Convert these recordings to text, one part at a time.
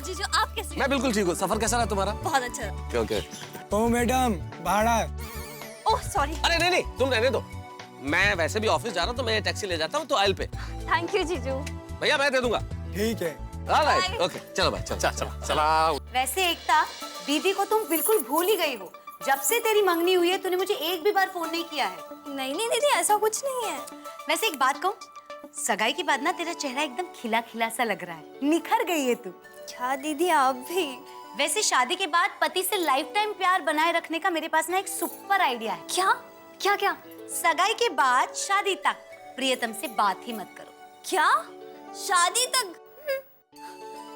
जीजू, आप कैसे हैं? मैं बिल्कुल ठीक हूँ। सफर कैसा रहा तुम्हारा? बहुत अच्छा। ओके। ओ मैडम, भाड़ा। Oh sorry. अरे नहीं, तुम रहने दो। मैं वैसे भी ऑफिस जा रहा हूँ तो मैं टैक्सी ले जाता हूँ, तो आइल पे। थैंक यू जीजू। भैया मैं दे दूंगा। ठीक है। ऑलराइट, ओके, चलो भाई, चला। वैसे एकता, दीदी को तुम बिल्कुल भूल ही गई हो। जब से तेरी मंगनी हुई है तूने मुझे एक भी बार फोन नहीं किया है। नहीं दीदी, ऐसा कुछ नहीं है। वैसे एक बात कहूँ, सगाई के बाद ना तेरा चेहरा एकदम खिला खिला सा लग रहा है, निखर गई है तू। क्या दीदी आप भी? वैसे शादी के बाद पति से लाइफ टाइम प्यार बनाए रखने का मेरे पास ना एक सुपर आइडिया है। क्या क्या क्या? सगाई के बाद शादी तक प्रियतम से बात ही मत करो। क्या? शादी तक?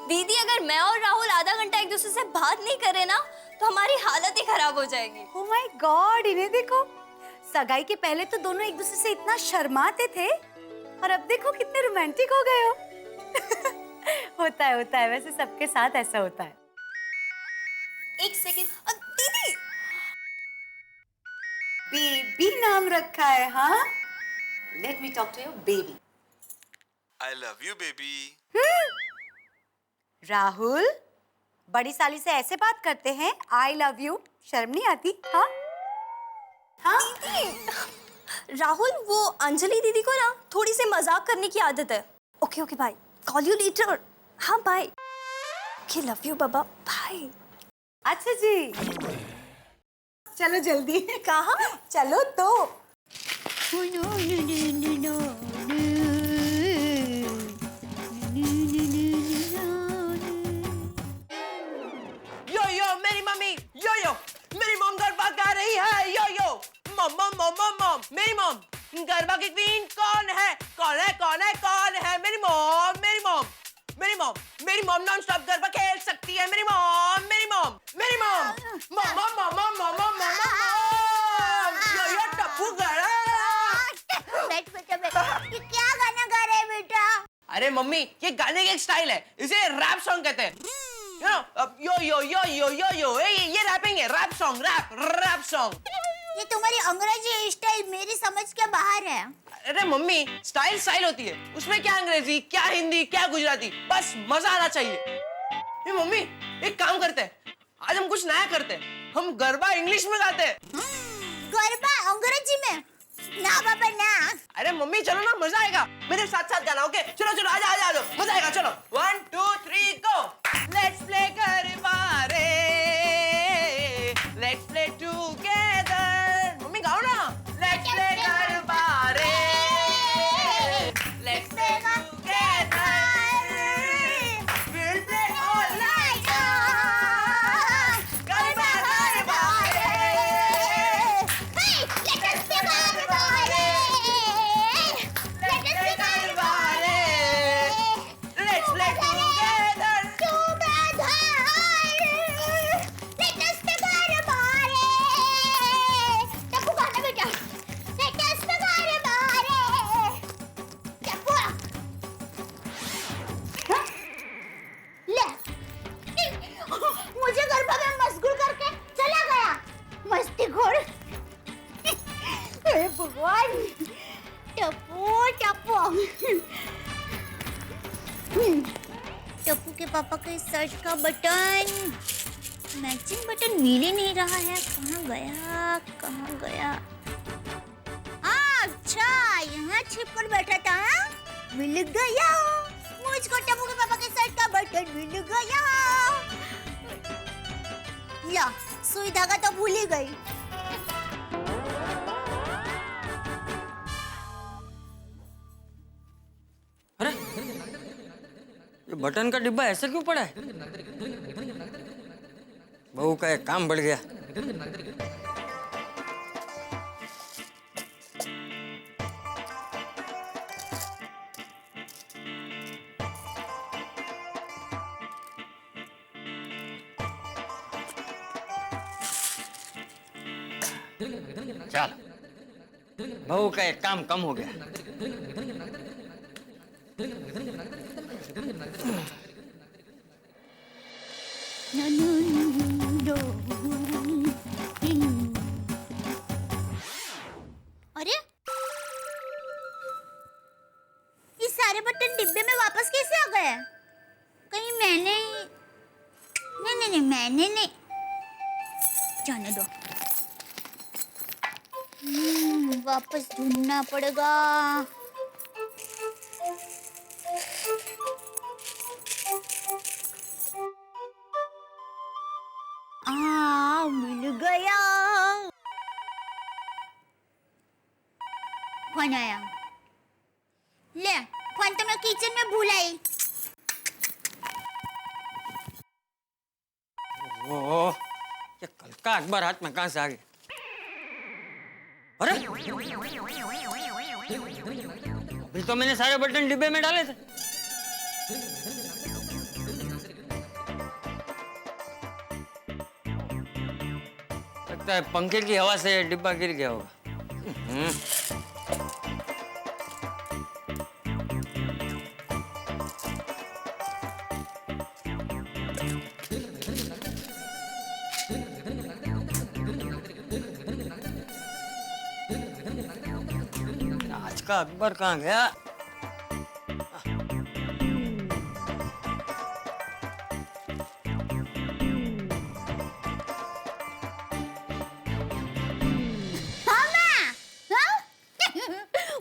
दीदी अगर मैं और राहुल आधा घंटा एक दूसरे से बात नहीं करे ना तो हमारी हालत ही खराब हो जाएगी। ओह माय गॉड, इन्हें देखो। सगाई के पहले तो दोनों एक दूसरे से इतना शर्माते थे और अब देखो कितने रोमांटिक हो गए हो। होता है वैसे सबके साथ ऐसा होता है। एक सेकंड दीदी। बेबी नाम रखा है, हाँ? Let me talk to your baby. I love you, baby. Rahul, बड़ी साली से ऐसे बात करते हैं? आई लव यू, शर्म नहीं आती? हाँ हाँ दीदी, राहुल वो अंजलि दीदी को ना थोड़ी सी मजाक करने की आदत है। Okay okay bye, call you later. हाँ बाय। ओके लव यू बाबा, बाय। अच्छा जी, चलो जल्दी। कहाँ? चलो तो। यो मेरी मम्मी, यो मेरी मॉम गरबा गा रही है। Yo mom mom mom mom mom, मेरी मॉम गरबा की क्वीन कौन है? मेरी मॉम मेरी मॉम नॉन स्टॉप गरबा खेल सकती है। मेरी mom mom mom mom mom mom mom mom. Yo Tappu Gada. ये क्या गाना गा रहे हैं बेटा? अरे मम्मी, ये गाने का एक स्टाइल है, इसे रैप सॉन्ग कहते हैं। You know, यो ये रैपिंग है, रैप सॉन्ग। ये तुम्हारी अंग्रेजी स्टाइल मेरी समझ के बाहर है। अरे मम्मी, स्टाइल होती है, उसमें क्या अंग्रेजी, क्या हिंदी, क्या गुजराती, बस मजा आना चाहिए। ये मम्मी, एक काम करते हैं, आज हम कुछ नया करते हैं, हम गरबा इंग्लिश में गाते हैं। गरबा अंग्रेजी में? ना बाबा ना। अरे मम्मी चलो ना, मजा आएगा, मेरे साथ गाना। ओके चलो आ जाओ, मजा आएगा। चलो 1 2 3 गो। लेट्स प्ले गरबा रे, लेट्स प्ले टुगेदर। मम्मी गाओ ना। लेट्स प्ले गरबा रे, let's play together, will play all night. Garba रे, मुझे गरबा में मशगूल करके चला गया, मस्ती खोर। हे भगवान, टप्पू टप्पू के पापा के शर्ट का बटन, मैचिंग बटन मिल ही नहीं रहा है। कहाँ गया? अच्छा, यहाँ छिप कर बैठा था। मिल गया मुझको, टप्पू के पापा के शर्ट का बटन मिल गया। ला, सुई धागा तो भूल ही गई। अरे ये बटन का डिब्बा ऐसे क्यों पड़ा है? बहू का एक काम बढ़ गया। चल, बहू का एक काम कम हो गया। अरे ये सारे बटन डिब्बे में वापस कैसे आ गए? कहीं मैंने ही नहीं, मैंने नहीं। जाने दो। वापस ढूंढना पड़ेगा। मिल गया। फोन आया। ले, फोन तो मैं किचन में भूल आई। ओह, ये कल का अखबार हाथ में कहाँ से आ गया? अरे अभी तो मैंने सारे बटन डिब्बे में डाले थे। लगता है पंखे की हवा से डिब्बा गिर गया होगा। आज का अखबार कहाँ गया?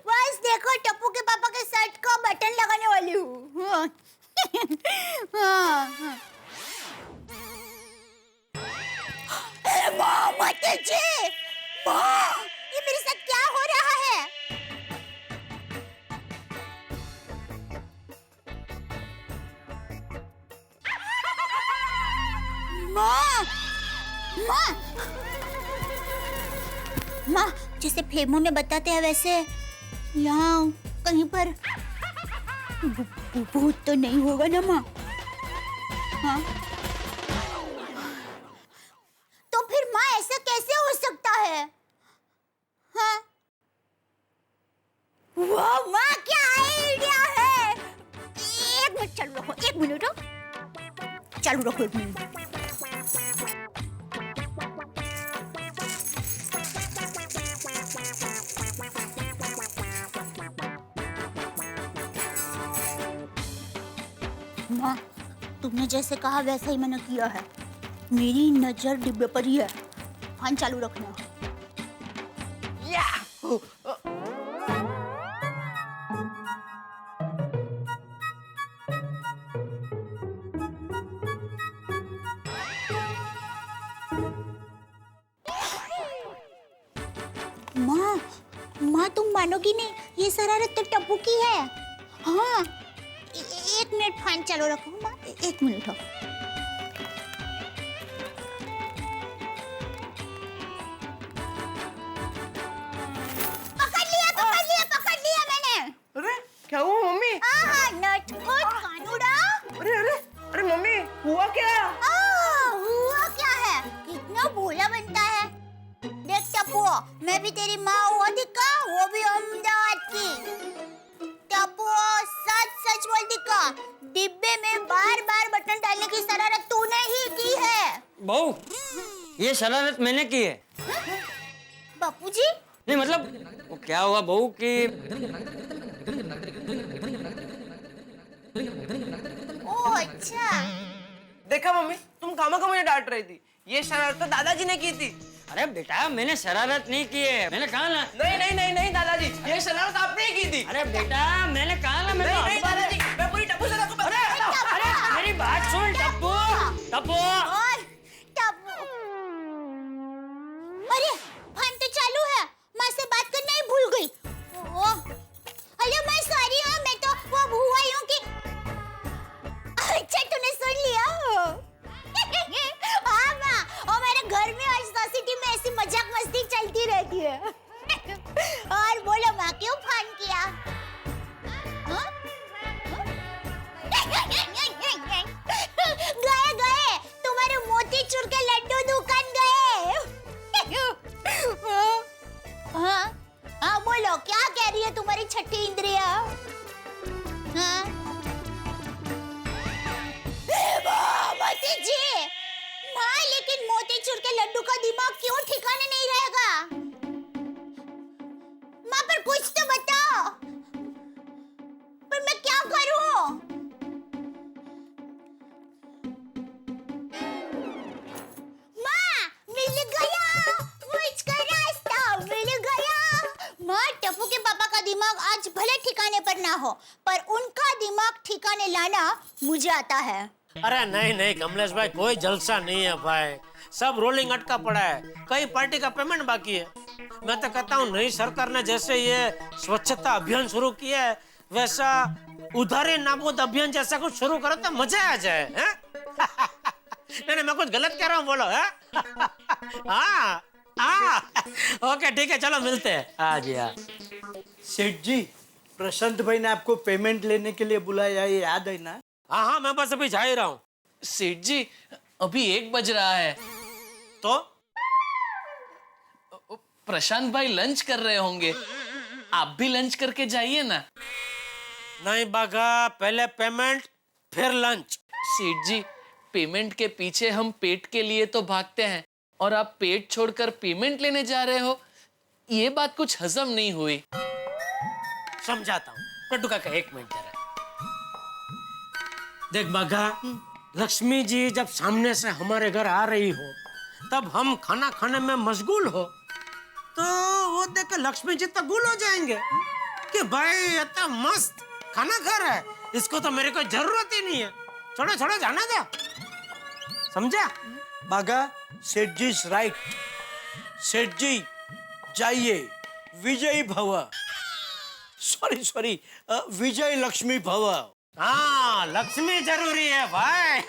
बस देखो, टप्पू के पापा के शर्ट का बटन लगाने वाली हूँ। ये मेरे साथ क्या हो रहा है? माँ, जैसे फिल्मों में बताते हैं वैसे यहाँ कहीं पर भूत तो नहीं होगा ना माँ? हाँ? तो फिर माँ ऐसा कैसे हो सकता है? हाँ? वाह माँ, क्या आइडिया है! एक मिनट चालू रखो, 1 मिनट चालू रखो, 1 मिनट। माँ, तुमने जैसे कहा वैसा ही मैंने किया है। मेरी नजर डिब्बे पर ही है। फैन चालू रखना। माँ तुम मानोगी नहीं, ये शरारत तो टप्पू की है। हाँ, 1 मिनट फैन चालू रखो माँ, 1 मिनट हो। पकड़ लिया मैंने। अरे क्या हुआ मम्मी? हाँ, नटखट कानूड़ा। अरे मम्मी, हुआ क्या? हुआ क्या है? कितना भोला बनता है। देख टप्पू, मैं भी तेरी माँ हूँ दिक्का, वो भी अहमदाबाद की। टप्पू, सच बोल दिक्का, डिब्बे में बार बटन डालने की शरारत तूने ही की है। बहू, ये शरारत मैंने की है। बापूजी? नहीं मतलब वो क्या हुआ बहू कि ओह अच्छा। देखा मम्मी, तुम खामखा मुझे डांट रही थी। ये शरारत तो दादाजी ने की थी। अरे बेटा, मैंने शरारत नहीं की है। मैंने कहा ना। नहीं दादाजी, ये शरारत आपने ही की थी। अरे बेटा, मैंने कहा ना। नहीं दादाजी, मैं पूरी टप्पू से आपको बता रहा हूं। अरे मेरी बात सुन टप्पू। अरे फोन तो चालू है, माँ से बात करना ही भूल गई। हेलो मैं सॉरी हूँ, मैं तो वो भूआ ही हूँ कि। अच्छा तूने सुन लिया। हाँ माँ, और मेरे घर में और सोसाइटी में ऐसी मजाक मस्ती चलती रहती है। और बोलो माँ, क्यों फोन किया? गए तुम्हारे मोतीचूर के लड्डू दुकान गए। हाँ बोलो, क्या कह रही है तुम्हारी छठी इंद्रिया? हाँ? जी माँ, लेकिन मोतीचूर के लड्डू का दिमाग क्यों ठिकाने नहीं रहेगा? माँ पर कुछ तो बताओ, पर मैं क्या करूं? दिमाग आज भले ठिकाने पर ना हो, पर उनका दिमाग ठिकाने लाना मुझे आता है। अरे नहीं नहीं कमलेश भाई, कोई जलसा नहीं है भाई, सब रोलिंग अटका पड़ा है, कई पार्टी का पेमेंट बाकी है। मैं तो कहता हूँ नई सरकार ने जैसे ये स्वच्छता अभियान शुरू किया है, वैसा उधारी नाबूद अभियान जैसा कुछ शुरू करो तो मजा आ जाए। हैं? नहीं मैं कुछ गलत कह रहा हूँ, बोलो। हाँ ओके ठीक है, चलो मिलते हैं। हाँ जी हाँ। सेठ जी, प्रशांत भाई ने आपको पेमेंट लेने के लिए बुलाया, ये याद है ना? हाँ मैं बस अभी जा ही रहा हूँ। सेठ जी अभी 1 बज रहा है, तो प्रशांत भाई लंच कर रहे होंगे, आप भी लंच करके जाइए ना। नहीं बागा, पहले पेमेंट फिर लंच। सेठ जी पेमेंट के पीछे हम पेट के लिए तो भागते हैं, और आप पेट छोड़कर पेमेंट लेने जा रहे हो, ये बात कुछ हजम नहीं हुई। समझाता हूँ। नट्टू काका 1 मिनट जरा। देख बागा, लक्ष्मी जी जब सामने से हमारे घर आ रही हो, तब हम खाना खाने में मशगूल हो, तो वो देख कर लक्ष्मी जी तो गुल हो जाएंगे कि भाई इतना मस्त खाना खा रहा है, इसको तो मेरे को जरूरत ही नहीं है, छोड़ो छोड़ो जाना दो। समझा? बागा, सेठ जी इज राइट। सेठ जी जाइए, विजयी भव। सॉरी, विजय लक्ष्मी भव। हाँ लक्ष्मी जरूरी है भाई।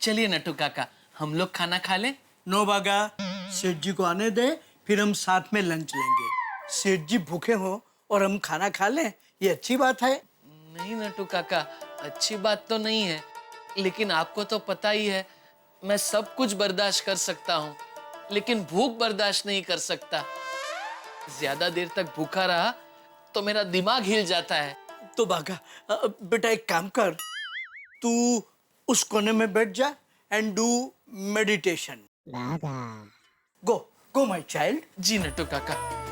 चलिए नट्टू काका, हम लोग खाना खा लें। नो बागा, सेठ जी को आने दे, फिर हम साथ में लंच लेंगे। सेठ जी भूखे हो और हम खाना खा लें, ये अच्छी बात है। नहीं नट्टू काका, अच्छी बात तो नहीं है, लेकिन आपको तो पता ही है मैं सब कुछ बर्दाश्त कर सकता हूँ, लेकिन भूख बर्दाश्त नहीं कर सकता। ज्यादा देर तक भूखा रहा तो मेरा दिमाग हिल जाता है। तो बागा बेटा एक काम कर, तू उस कोने में बैठ जा and do meditation. Go my child. जी नट्टू काका।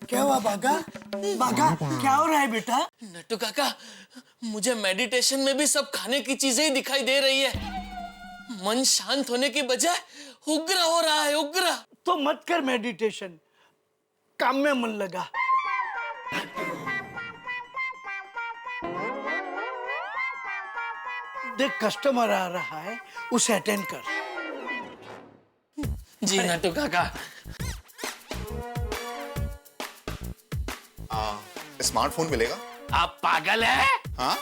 क्या हुआ बागा? बागा क्या हो रहा है बेटा? नट्टू काका, मुझे मेडिटेशन में भी सब खाने की चीजें ही दिखाई दे रही है। मन शांत होने की बजाय उग्र हो रहा है, उग्र। तो मत कर मेडिटेशन, काम में मन लगा। देख कस्टमर आ रहा है, उसे अटेंड कर। जी नट्टू काका। स्मार्टफोन मिलेगा? आप पागल है? हाँ?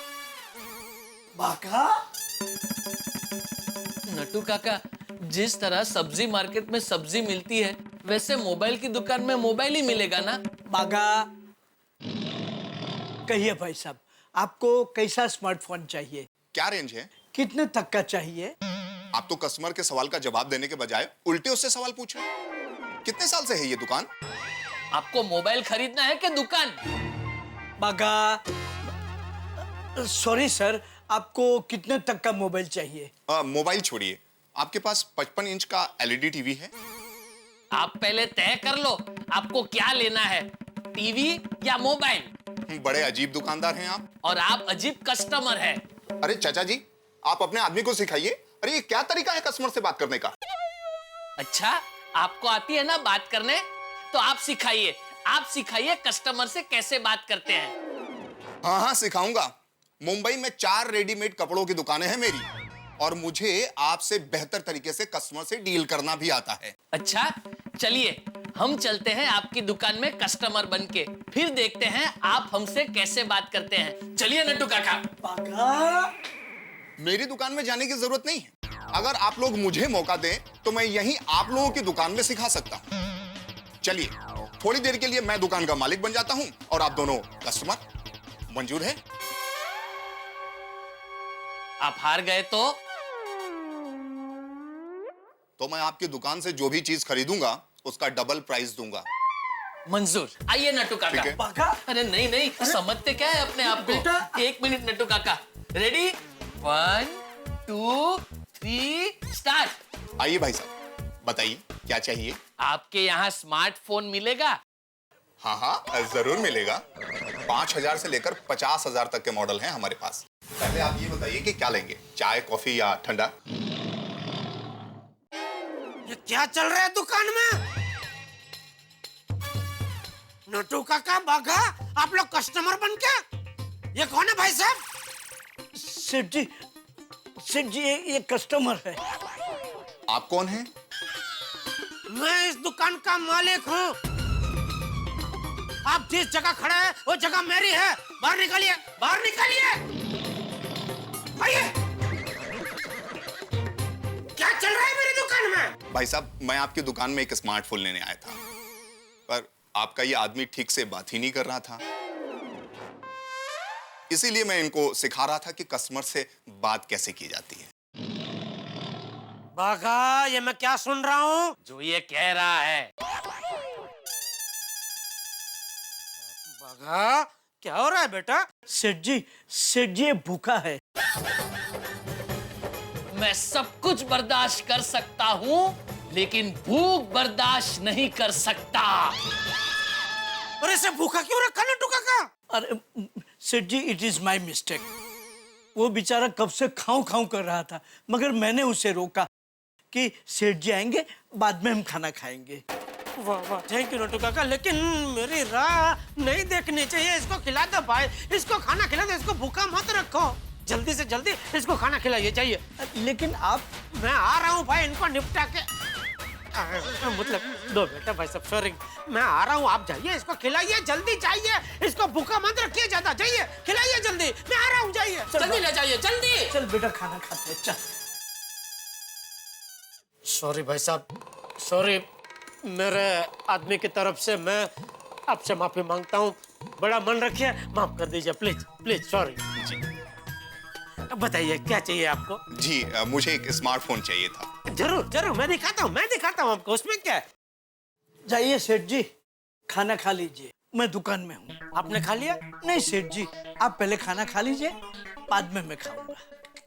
बागा? नट्टू काका, जिस तरह सब्जी मार्केट में सब्जी मिलती है, वैसे मोबाइल की दुकान में मोबाइल ही मिलेगा ना? बागा, कहिए भाई साहब, आपको कैसा स्मार्टफोन चाहिए? क्या रेंज है? कितने तक का चाहिए? आप तो कस्टमर के सवाल का जवाब देने के बजाय उल्टे उससे सवाल पूछ रहे हैं। कितने साल से है ये दुकान? आपको मोबाइल खरीदना है कि दुकान? बागा, सॉरी सर, आपको कितने तक का मोबाइल चाहिए? मोबाइल छोड़िए, आपके पास 55 इंच का एलईडी टीवी है? आप पहले तय कर लो, आपको क्या लेना है, टीवी या मोबाइल? बड़े अजीब दुकानदार हैं आप। और आप अजीब कस्टमर हैं। अरे चाचा जी, आप अपने आदमी को सिखाइए। अरे ये क्या तरीका है कस्टमर से बात करने का? अच्छा, आपको आती है ना बात करने, तो आप सिखाइए। आप सिखाइए कस्टमर से कैसे बात करते हैं। हाँ सिखाऊंगा। मुंबई में 4 रेडीमेड कपड़ों की दुकानें हैं मेरी, और मुझे आपसे बेहतर तरीके से कस्टमर से डील करना भी आता है। अच्छा, चलिए हम चलते हैं आपकी दुकान में कस्टमर बनके, फिर देखते हैं आप हमसे कैसे बात करते हैं। चलिए नट्टू काका। बागा, मेरी दुकान में जाने की जरूरत नहीं है। अगर आप लोग मुझे मौका दें तो मैं यहीं आप लोगों की दुकान में सिखा सकता हूं। चलिए थोड़ी देर के लिए मैं दुकान का मालिक बन जाता हूं और आप दोनों कस्टमर। मंजूर है? आप हार गए तो मैं आपकी दुकान से जो भी चीज खरीदूंगा उसका डबल प्राइस दूंगा। मंजूर। आइए नट्टू ठीक है। काका। अरे नहीं समझते क्या है अपने आप को। एक मिनट नट्टू काका। Ready 1 2 3 start. आइए भाई साहब, बताइए क्या चाहिए? आपके यहाँ स्मार्टफोन मिलेगा? हाँ, जरूर मिलेगा। 5,000 से लेकर 50,000 तक के मॉडल हैं हमारे पास। पहले आप ये बताइए कि क्या लेंगे, चाय, कॉफी या ठंडा? ये क्या चल रहा है दुकान में? नट्टू काका, बाघा, आप लोग कस्टमर बन के? ये कौन है भाई साहब? सेठ जी ये कस्टमर है। आप कौन हैं? मैं इस दुकान का मालिक हूँ। आप जिस जगह खड़े हैं वो जगह मेरी है। बाहर निकालिए, बाहर निकालिए। आइए। क्या चल रहा है मेरी दुकान में? भाई साहब, मैं आपकी दुकान में एक स्मार्टफोन लेने आया था, पर आपका ये आदमी ठीक से बात ही नहीं कर रहा था। इसीलिए मैं इनको सिखा रहा था कि कस्टमर से बात कैसे की जाती है। बाघा, ये मैं क्या सुन रहा हूँ? जो ये कह रहा है। बाघा, क्या हो रहा है बेटा? सेठ जी ये भूखा है। मैं सब कुछ बर्दाश्त कर सकता हूँ, लेकिन भूख बर्दाश्त नहीं कर सकता। और इसे भूखा क्यों रखा नट्टू काका? अरे सेठ जी, इट इज माई मिस्टेक। वो बेचारा कब से खाऊं कर रहा था, मगर मैंने उसे रोका कि सेठ जी आएंगे, बाद में हम खाना खाएंगे। वाह वाह, थैंक यू नट्टू काका, लेकिन मेरी राह नहीं देखनी चाहिए। इसको खिला दो भाई, इसको खाना खिला दो, इसको भूखा मत रखो। जल्दी से जल्दी इसको खाना खिलाइए चाहिए। लेकिन आप... मैं आ रहा हूँ भाई, इनको निपटा के। मतलब दो बेटा भाई सब, सॉरी, मैं आ रहा हूँ, आप जाइए, इसको खिलाइए, जल्दी जाइए, इसको भूखा मत रखिए ज्यादा, जाइए खिलाइए जल्दी, मैं आ रहा हूँ, जाइए जल्दी ले जाइए, जल्दी। चल बेटा, खाना खाते हैं, चल। सॉरी भाई साहब, सॉरी, मेरे आदमी की तरफ से मैं आपसे माफी मांगता हूँ। बड़ा मन रखिए, माफ कर दीजिए प्लीज प्लीज, सॉरी। जी बताइए क्या चाहिए आपको? जी, मुझे एक स्मार्टफोन चाहिए था। जरूर जरूर, मैं दिखाता हूँ आपको, उसमें क्या है। जाइए सेठ जी, खाना खा लीजिए, मैं दुकान में हूँ। आपने खा लिया? नहीं सेठ जी, आप पहले खाना खा लीजिए, बाद में मैं खाऊंगा।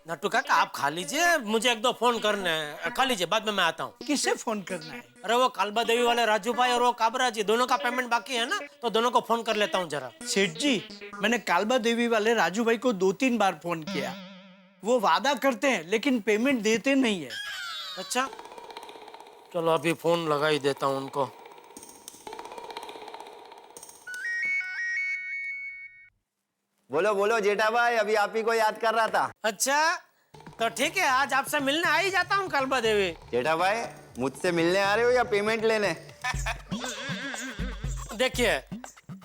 नट्टू काका, आप खा लीजिए, मुझे 1-2 फोन करने हैं, खा लीजिए, बाद में मैं आता हूँ। किसे फोन करना है? अरे वो कालबा देवी वाले राजू भाई और वो काबरा जी, दोनों का पेमेंट बाकी है ना, तो दोनों को फोन कर लेता हूँ जरा। सेठ जी, मैंने कालबा देवी वाले राजू भाई को 2-3 बार फोन किया। वो वादा करते हैं लेकिन पेमेंट देते नहीं है। अच्छा, चलो अभी फोन लगा ही देता हूँ उनको। बोलो बोलो जेठा भाई, अभी आप ही को याद कर रहा था। अच्छा, तो ठीक है, आज आपसे मिलने आ ही जाता हूँ कालबा देवी। जेठा भाई, मुझसे मिलने आ रहे हो या पेमेंट लेने? देखिए,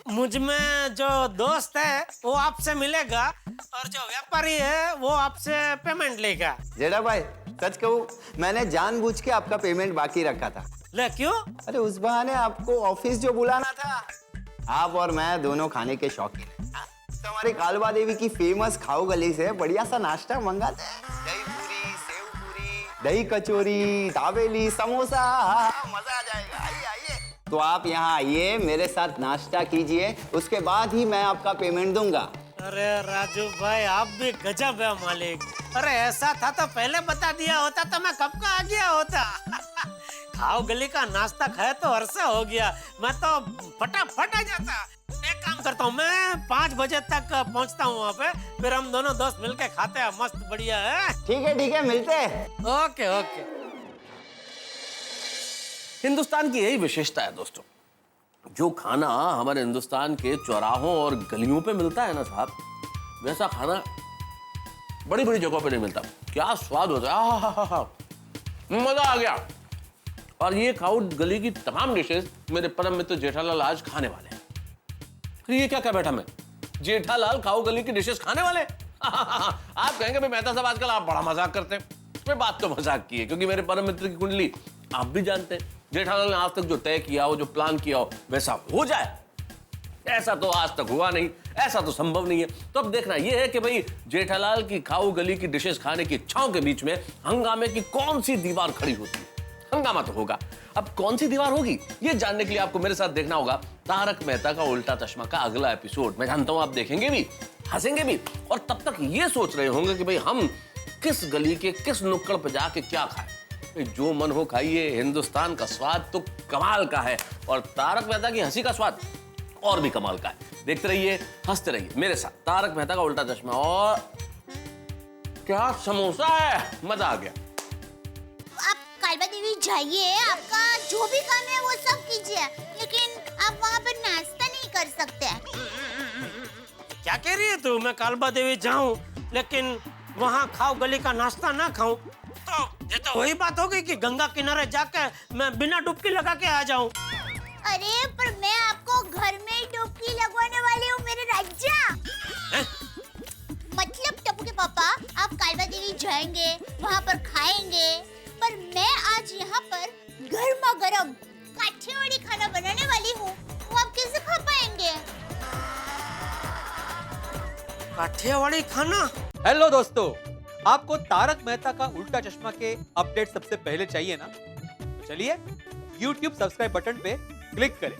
मुझ में जो दोस्त है वो आपसे मिलेगा और जो व्यापारी है वो आपसे पेमेंट लेगा। जेठा भाई, सच कहूँ, मैंने जानबूझ के आपका पेमेंट बाकी रखा था। ले क्यों? अरे उस बहाने आपको ऑफिस जो बुलाना था। आप और मैं दोनों खाने के शौकीन हैं। तो हमारी कालबा देवी की फेमस खाओ गली से बढ़िया सा नाश्ता मंगाते हैं। दही पूरी, सेव पूरी, दही कचौरी, दाबेली, समोसा, मजा आ जाएगा। आइए आइए। तो आप यहाँ आइए, मेरे साथ नाश्ता कीजिए, उसके बाद ही मैं आपका पेमेंट दूंगा। अरे राजू भाई, आप भी गजब है मालिक। अरे ऐसा था तो पहले बता दिया होता तो मैं कब का आ गया होता। खाओ गली का नाश्ता खाया तो अरसा हो गया, मैं तो फटाफट आ जाता। एक काम करता हूँ, मैं 5 बजे तक पहुँचता हूँ वहाँ पे, फिर हम दोनों दोस्त मिलके खाते हैं, मस्त बढ़िया है। ठीक है, मिलते हैं। Okay okay. हिंदुस्तान की यही विशेषता है दोस्तों, जो खाना हमारे हिंदुस्तान के चौराहों और गलियों पे मिलता है ना साहब, वैसा खाना बड़ी बड़ी जगहों पे नहीं मिलता। क्या स्वाद होता है, मजा आ गया। और ये खाओ गली की तमाम डिशेस मेरे परम मित्र जेठालाल आज खाने वाले हैं। ये क्या क्या बैठा मैं, जेठालाल खाओ गली की डिशेस खाने वाले? आप कहेंगे भाई मेहता साहब आजकल आप बड़ा मजाक करते हैं। मैं बात तो मजाक की है, क्योंकि मेरे परम मित्र की कुंडली आप भी जानते हैं। जेठालाल ने आज तक जो तय किया हो, जो प्लान किया हो, वैसा हो जाए, ऐसा तो आज तक हुआ नहीं, ऐसा तो संभव नहीं है। तो अब देखना यह है कि भाई जेठालाल की खाऊ गली की डिशेस खाने की इच्छाओं के बीच में हंगामे की कौन सी दीवार खड़ी होती है। हंगामा तो होगा, अब कौन सी दीवार होगी ये जानने के लिए आपको मेरे साथ देखना होगा तारक मेहता का उल्टा चश्मा का अगला एपिसोड। मैं जानता हूं आप देखेंगे भी, हंसेंगे भी, और तब तक ये सोच रहे होंगे कि भाई हम किस गली के किस नुक्कड़ पे जाके क्या खाएं। जो मन हो खाइए, हिंदुस्तान का स्वाद तो कमाल का है और तारक मेहता की हंसी का स्वाद और भी कमाल का है। देखते रहिए, हंसते रहिए मेरे साथ तारक मेहता का उल्टा चश्मा। और क्या समोसा है, मजा आ गया। आप कालबा देवी जाइए, आपका जो भी काम है वो सब कीजिए, लेकिन आप वहाँ पर नाश्ता नहीं कर सकते। क्या कह रही है तू? मैं कालबा देवी जाऊं लेकिन वहाँ खाओ गली का नाश्ता ना खाऊं, तो ये तो वही बात हो गई कि गंगा किनारे जाकर मैं बिना डुबकी लगा के आ जाऊं। अरे पर मैं आपको घर में ही डुबकी लगवाने वाली हूँ मेरे राजा। मतलब टप्पू के पापा, आप कालबा देवी जाएंगे, वहाँ पर खाएंगे, पर मैं आज यहाँ पर गर्मा गर्म काठियावाड़ी खाना बनाने वाली हूँ, वो आप कैसे खा पाएंगे? काठियावाड़ी खाना? हेलो दोस्तों, आपको तारक मेहता का उल्टा चश्मा के अपडेट सबसे पहले चाहिए ना? चलिए YouTube सब्सक्राइब बटन पे क्लिक करें।